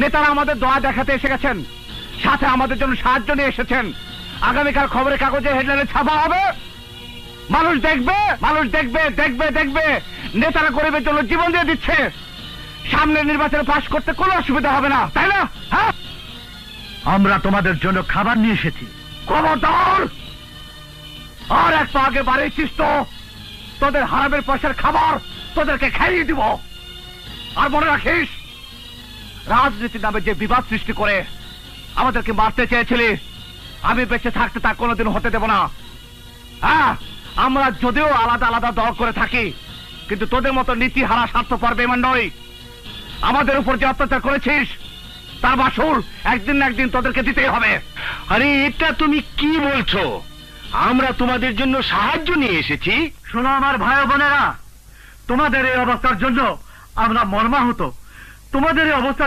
নেতারা আমাদের দয়া দেখাতে এসে গেছেন, সাথে আমাদের জন্য সাহায্য নিয়ে এসেছেন। আগামীকাল খবরের কাগজে হেডলাইনে ছাপা হবে, মানুষ দেখবে, মানুষ দেখবে দেখবে দেখবে নেতারা গরিবের জন্য জীবন দিয়ে দিচ্ছে। সামনে নির্বাচনে পাশ করতে কোনো অসুবিধা হবে না, তাই না? হ্যাঁ, আমরা তোমাদের জন্য খাবার নিয়ে এসেছি। খবরদার আর এক পা আগে বাড়িয়েছিস তো তোদের হারামের পয়সার খাবার তোদেরকে খাইয়ে দিব। আর মনে রাখিস, রাজনীতির নামে যে বিবাদ সৃষ্টি করে আমাদেরকে মারতে চেয়েছিলি, আমি বেঁচে থাকতে তা কোনোদিন হতে দেব না। হ্যাঁ, আমরা যদিও আলাদা আলাদা দল করে থাকি, কিন্তু তোদের মতো নীতি হারা স্বার্থপর বেঈমান নই। আমাদের উপর যে অত্যাচার করেছিস তার বাসুর একদিন না একদিন তোদেরকে দিতেই হবে। আরে এটা তুমি কি বলছো? আমরা তোমাদের জন্য সাহায্য নিয়ে এসেছি। শোনো আমার ভাই বোনেরা, তোমাদের এই অবস্থার জন্য আমরা মর্মাহত। তোমাদের এই অবস্থা